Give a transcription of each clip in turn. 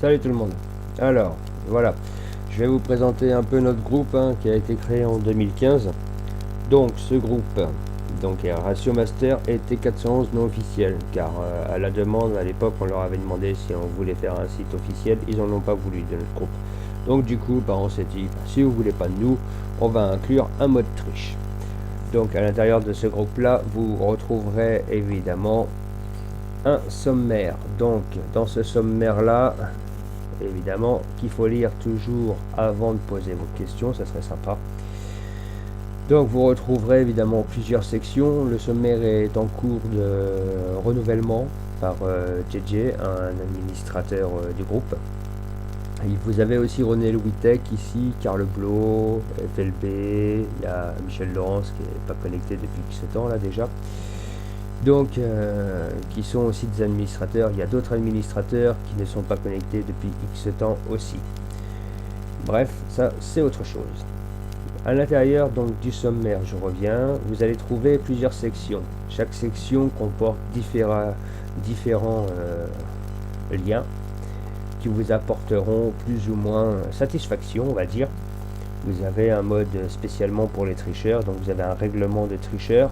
Salut tout le monde. Alors, voilà, je vais vous présenter un peu notre groupe qui a été créé en 2015. Donc, ce groupe, donc Ratio Master et T411 non officiel, car à la demande, à l'époque, on leur avait demandé si on voulait faire un site officiel, ils n'en ont pas voulu de notre groupe. Donc, du coup, on s'est dit, si vous voulez pas de nous, on va inclure un mode triche. Donc, à l'intérieur de ce groupe-là, vous retrouverez évidemment un sommaire. Donc, dans ce sommaire-là, évidemment qu'il faut lire toujours avant de poser vos questions, ça serait sympa. Donc vous retrouverez évidemment plusieurs sections. Le sommaire est en cours de renouvellement par JJ, un administrateur du groupe. Et vous avez aussi René Louis-Tech ici, Carl Blo, FLB, il y a Michel Laurence qui n'est pas connecté depuis ce temps là déjà. Donc, qui sont aussi des administrateurs. Il y a d'autres administrateurs qui ne sont pas connectés depuis X temps aussi. Bref, ça c'est autre chose. À l'intérieur donc du sommaire, je reviens, vous allez trouver plusieurs sections. Chaque section comporte différents liens qui vous apporteront plus ou moins satisfaction, on va dire. Vous avez un mode spécialement pour les tricheurs, donc vous avez un règlement de tricheurs.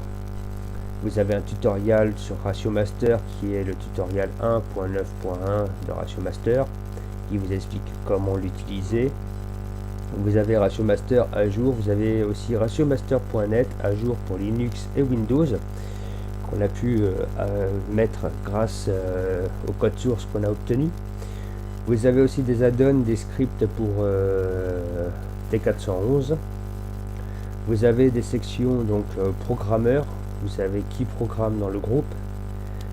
Vous avez un tutoriel sur Ratio Master qui est le tutoriel 1.9.1 de Ratio Master qui vous explique comment l'utiliser. Vous avez Ratio Master à jour, vous avez aussi ratiomaster.net à jour pour Linux et Windows qu'on a pu mettre grâce au code source qu'on a obtenu. Vous avez aussi des add-ons, des scripts pour T411. Vous avez des sections donc programmeurs. Vous savez qui programme dans le groupe.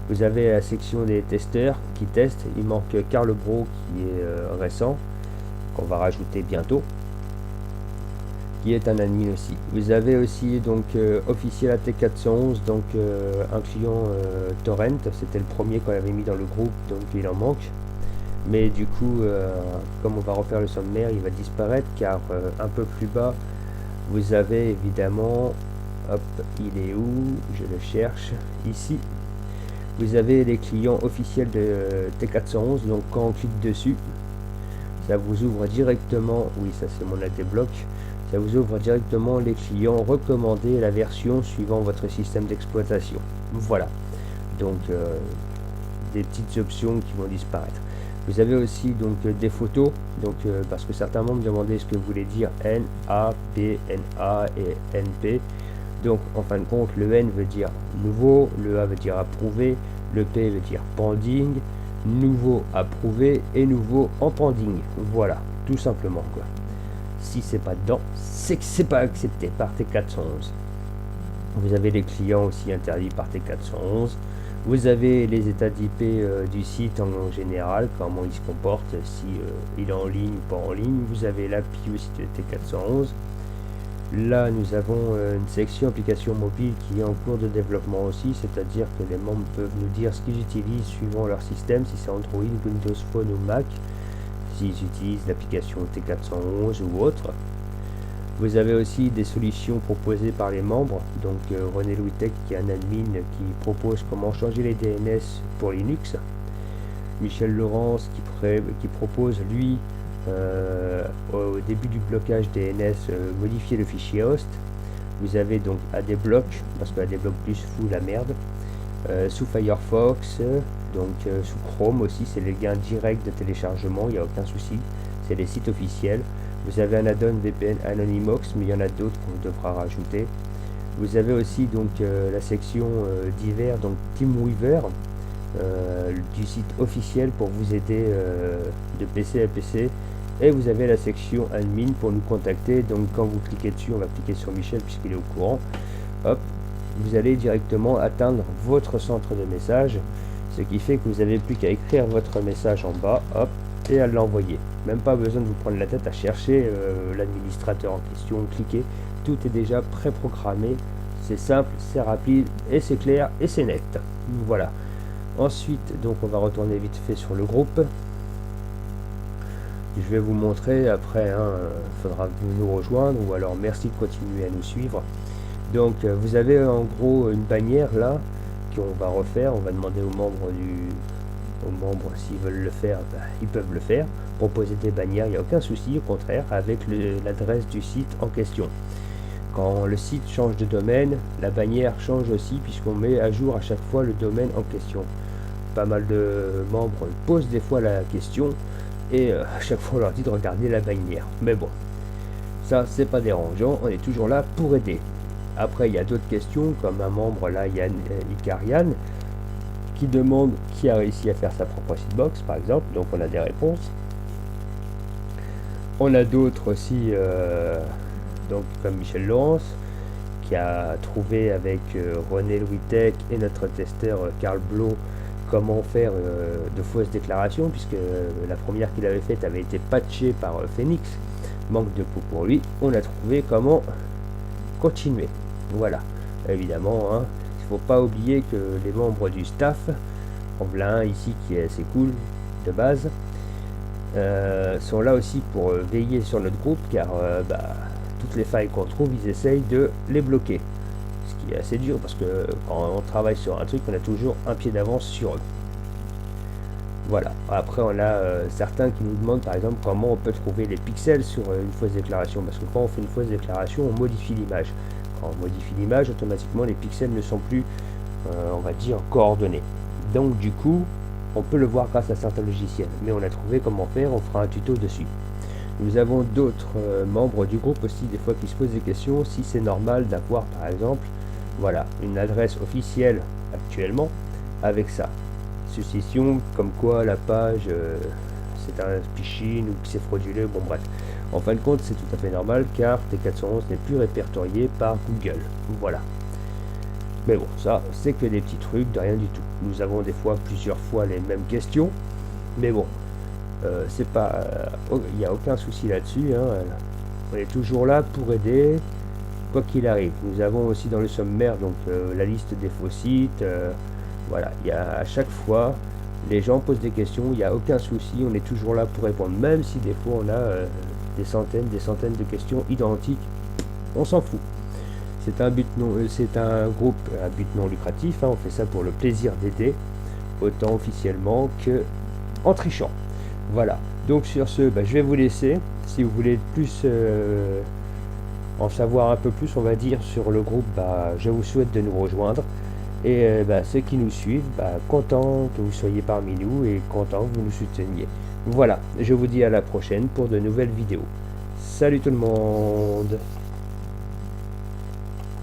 Vous avez la section des testeurs qui testent. Il manque Carl Bro qui est récent, qu'on va rajouter bientôt, qui est un admin aussi. Vous avez aussi donc officiel AT411, donc un client torrent. C'était le premier qu'on avait mis dans le groupe, donc il en manque. Mais du coup, comme on va refaire le sommaire, il va disparaître car un peu plus bas, vous avez évidemment, hop, il est où? Je le cherche, ici. Vous avez les clients officiels de T411, donc quand on clique dessus, ça vous ouvre directement, oui ça c'est mon AD-Block, ça vous ouvre directement les clients recommandés, la version suivant votre système d'exploitation. Voilà, donc des petites options qui vont disparaître. Vous avez aussi donc des photos, donc parce que certains membres me demandaient ce que voulait dire N, A, P, N, A et NP. Donc en fin de compte, le N veut dire nouveau, le A veut dire approuvé, le P veut dire pending, nouveau approuvé et nouveau en pending. Voilà, tout simplement quoi. Si c'est pas dedans, c'est que c'est pas accepté par T411. Vous avez les clients aussi interdits par T411. Vous avez les états d'IP du site en général, comment il se comporte, si il est en ligne ou pas en ligne. Vous avez l'API aussi de T411. Là, nous avons une section application mobile qui est en cours de développement aussi, c'est-à-dire que les membres peuvent nous dire ce qu'ils utilisent suivant leur système, si c'est Android, Windows Phone ou Mac, s'ils utilisent l'application T411 ou autre. Vous avez aussi des solutions proposées par les membres, donc René Louis-Tech qui est un admin qui propose comment changer les DNS pour Linux. Michel Laurence qui propose lui au début du blocage DNS modifier le fichier host. Vous avez donc AD-Block, parce que AD-Block plus fout la merde, sous Firefox, donc sous Chrome aussi, c'est les liens directs de téléchargement, il n'y a aucun souci, c'est les sites officiels. Vous avez un add-on VPN Anonymox, mais il y en a d'autres qu'on devra rajouter. Vous avez aussi donc la section divers, donc TeamWeaver, du site officiel pour vous aider de PC à PC. Et vous avez la section admin pour nous contacter. Donc quand vous cliquez dessus, on va cliquer sur Michel puisqu'il est au courant. Hop, vous allez directement atteindre votre centre de message, ce qui fait que vous n'avez plus qu'à écrire votre message en bas, hop, et à l'envoyer. Même pas besoin de vous prendre la tête à chercher l'administrateur en question, cliquez, tout est déjà pré-programmé, c'est simple, c'est rapide, et c'est clair, et c'est net. Voilà. Ensuite, donc on va retourner vite fait sur le groupe. Je vais vous montrer après, faudra que vous nous rejoindre, ou alors merci de continuer à nous suivre. Donc vous avez en gros une bannière là, qu'on va refaire, on va demander aux membres aux membres, s'ils veulent le faire, ils peuvent le faire. Proposer des bannières, il n'y a aucun souci, au contraire, avec l'adresse du site en question. Quand le site change de domaine, la bannière change aussi, puisqu'on met à jour à chaque fois le domaine en question. Pas mal de membres posent des fois la question, et à chaque fois on leur dit de regarder la bannière. Mais bon, ça c'est pas dérangeant, on est toujours là pour aider. Après il y a d'autres questions, comme un membre là, Icarian, qui demande qui a réussi à faire sa propre hitbox par exemple, donc on a des réponses. On a d'autres aussi, donc comme Michel Laurence, qui a trouvé avec René Louis-Tech et notre testeur Karl Blo comment faire de fausses déclarations, puisque la première qu'il avait faite avait été patchée par Phoenix. Manque de peau pour lui, on a trouvé comment continuer. Voilà, évidemment, hein, il ne faut pas oublier que les membres du staff, en voilà un ici qui est assez cool de base, sont là aussi pour veiller sur notre groupe, car toutes les failles qu'on trouve, ils essayent de les bloquer. Ce qui est assez dur, parce que quand on travaille sur un truc, on a toujours un pied d'avance sur eux. Voilà. Après, on a certains qui nous demandent, par exemple, comment on peut trouver les pixels sur une fausse déclaration. Parce que quand on fait une fausse déclaration, on modifie l'image. Quand on modifie l'image, automatiquement, les pixels ne sont plus, on va dire, coordonnés. Donc, du coup, on peut le voir grâce à certains logiciels. Mais on a trouvé comment faire, on fera un tuto dessus. Nous avons d'autres membres du groupe aussi, des fois, qui se posent des questions, si c'est normal d'avoir, par exemple, voilà, une adresse officielle actuellement avec ça. Suspicion comme quoi la page c'est un phishing ou que c'est frauduleux, bon bref. En fin de compte, c'est tout à fait normal car T411 n'est plus répertorié par Google. Voilà. Mais bon, ça, c'est que des petits trucs, de rien du tout. Nous avons des fois, plusieurs fois les mêmes questions. Mais bon, c'est pas... il n'y a aucun souci là-dessus. Hein. On est toujours là pour aider, quoi qu'il arrive. Nous avons aussi dans le sommaire donc la liste des faux sites. Voilà, il y a à chaque fois, les gens posent des questions, il n'y a aucun souci, on est toujours là pour répondre, même si des fois on a des centaines de questions identiques, on s'en fout. C'est un groupe à but non lucratif, hein, on fait ça pour le plaisir d'aider, autant officiellement que en trichant. Voilà, donc sur ce, je vais vous laisser. Si vous voulez plus en savoir un peu plus, on va dire, sur le groupe, je vous souhaite de nous rejoindre. Et ceux qui nous suivent, content que vous soyez parmi nous et content que vous nous souteniez. Voilà, je vous dis à la prochaine pour de nouvelles vidéos. Salut tout le monde!